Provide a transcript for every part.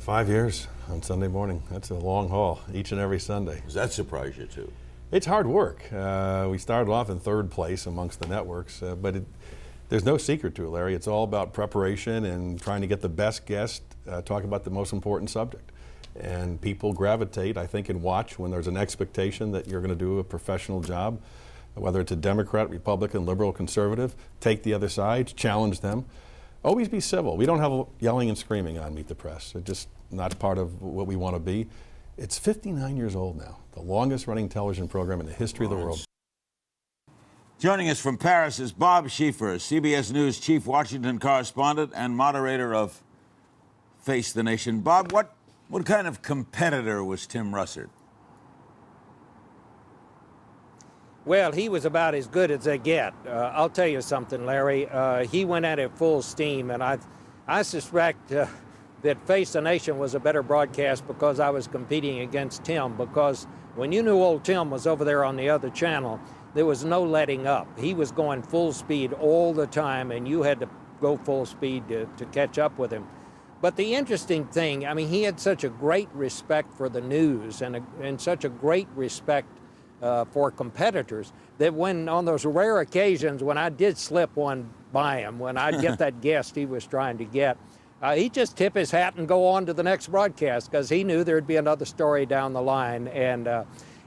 5 years on Sunday morning. That's a long haul, each and every Sunday. Does that surprise you too? It's hard work. We started off in third place amongst the networks, but there's no secret to it, Larry. It's all about preparation and trying to get the best guest, talk about the most important subject. And people gravitate, I think, and watch when there's an expectation that you're going to do a professional job, whether it's a Democrat, Republican, liberal, conservative, take the other side, challenge them. Always be civil. We don't have yelling and screaming on Meet the Press. It's just not part of what we want to be. It's 59 years old now, the longest running television program in the history of the world. Joining us from Paris is Bob Schieffer, CBS News chief Washington correspondent and moderator of Face the Nation. Bob, what kind of competitor was Tim Russert? Well, he was about as good as they get. I'll tell you something, Larry. He went at it full steam, and I suspect that Face the Nation was a better broadcast because I was competing against Tim, because when you knew old Tim was over there on the other channel, there was no letting up. He was going full speed all the time, and you had to go full speed to catch up with him. But the interesting thing, I mean, he had such a great respect for the news and such a great respect for competitors that when on those rare occasions when I did slip one by him, when I'd get that guest he was trying to get, he'd just tip his hat and go on to the next broadcast because he knew there'd be another story down the line. And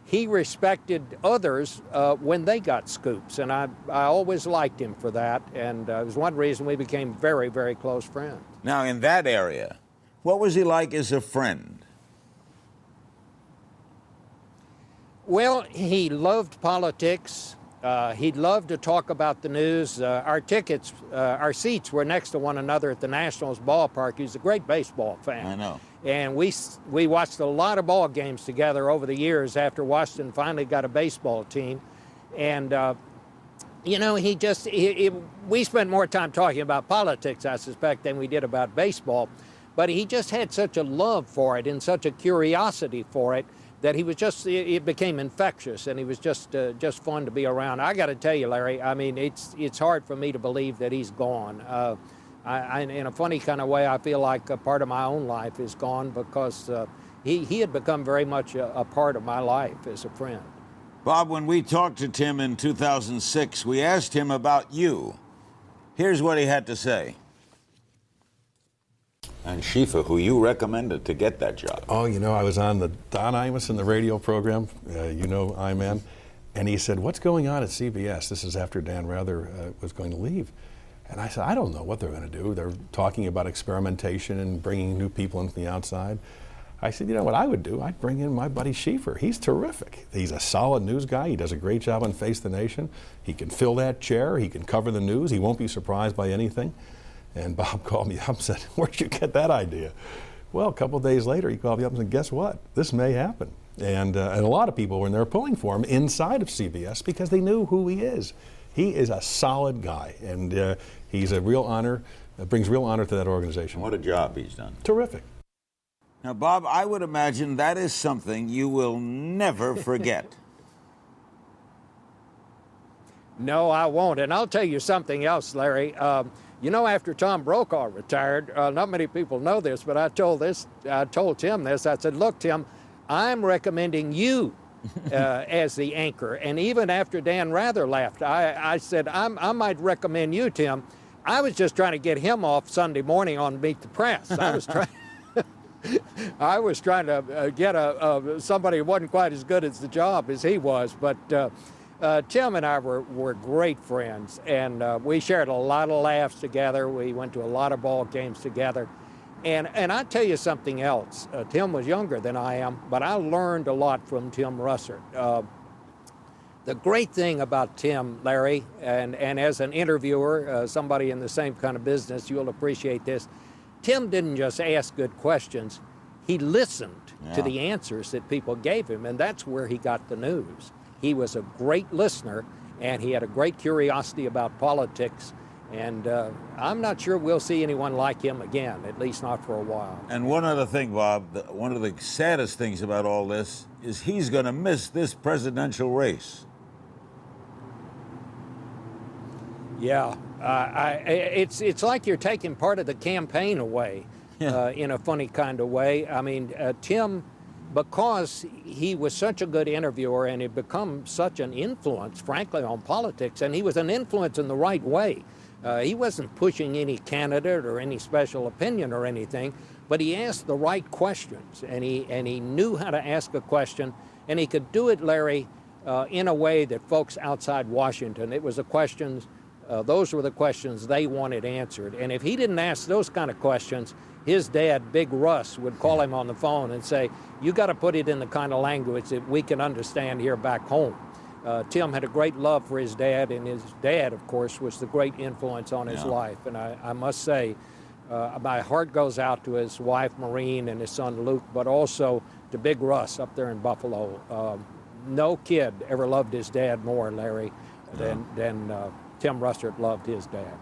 he respected others when they got scoops, and I always liked him for that, and it was one reason we became very, very close friends. Now, in that area, what was he like as a friend? Well, he loved politics. He loved to talk about the news. Our seats were next to one another at the Nationals ballpark. He was a great baseball fan. I know. And we watched a lot of ball games together over the years after Washington finally got a baseball team. And, you know, we spent more time talking about politics, I suspect, than we did about baseball. But he just had such a love for it and such a curiosity for it that he was it became infectious, and he was just fun to be around. I got to tell you, Larry, I mean, it's hard for me to believe that he's gone. In a funny kind of way, I feel like a part of my own life is gone because he had become very much a part of my life as a friend. Bob, when we talked to Tim in 2006, we asked him about you. Here's what he had to say. And Schieffer, who you recommended to get that job. Oh, you know, I was on the Don Imus in the radio program, you know Iman, and he said, "What's going on at CBS?" This is after Dan Rather was going to leave. And I said, "I don't know what they're going to do. They're talking about experimentation and bringing new people into the outside." I said, "You know what I would do? I'd bring in my buddy Schieffer. He's terrific. He's a solid news guy. He does a great job on Face the Nation. He can fill that chair. He can cover the news. He won't be surprised by anything." And Bob called me up and said, "Where'd you get that idea?" Well, a couple of days later, he called me up and said, "Guess what? This may happen." And a lot of people were in there pulling for him inside of CBS because they knew who he is. He is a solid guy, and he's a real honor, brings real honor to that organization. What a job he's done. Terrific. Now, Bob, I would imagine that is something you will never forget. No, I won't. And I'll tell you something else, Larry. You know, after Tom Brokaw retired, not many people know this, but I told Tim this. I said, "Look, Tim, I'm recommending you as the anchor." And even after Dan Rather left, I said, I might recommend you, Tim. I was just trying to get him off Sunday morning on Meet the Press. I was trying to get somebody who wasn't quite as good at the job as he was. But Tim and I were great friends, and we shared a lot of laughs together. We went to a lot of ball games together. And I'll tell you something else. Tim was younger than I am, but I learned a lot from Tim Russert. The great thing about Tim, Larry, and as an interviewer, somebody in the same kind of business, you'll appreciate this, Tim didn't just ask good questions. He listened to the answers that people gave him, and that's where he got the news. He was a great listener, and he had a great curiosity about politics, and I'm not sure we'll see anyone like him again, at least not for a while. And one other thing, Bob, one of the saddest things about all this is he's going to miss this presidential race. Yeah, it's like you're taking part of the campaign away. in a funny kind of way. I mean, Tim, because he was such a good interviewer and had become such an influence, frankly, on politics, and he was an influence in the right way. He wasn't pushing any candidate or any special opinion or anything, but he asked the right questions, and he knew how to ask a question, and he could do it, Larry, in a way that folks outside Washington, it was the questions, those were the questions they wanted answered. And if he didn't ask those kind of questions, his dad, Big Russ, would call him on the phone and say, you got to put it in the kind of language that we can understand here back home. Tim had a great love for his dad, and his dad, of course, was the great influence on his life. And I must say, my heart goes out to his wife, Maureen, and his son, Luke, but also to Big Russ up there in Buffalo. No kid ever loved his dad more, Larry, than Tim Russert loved his dad.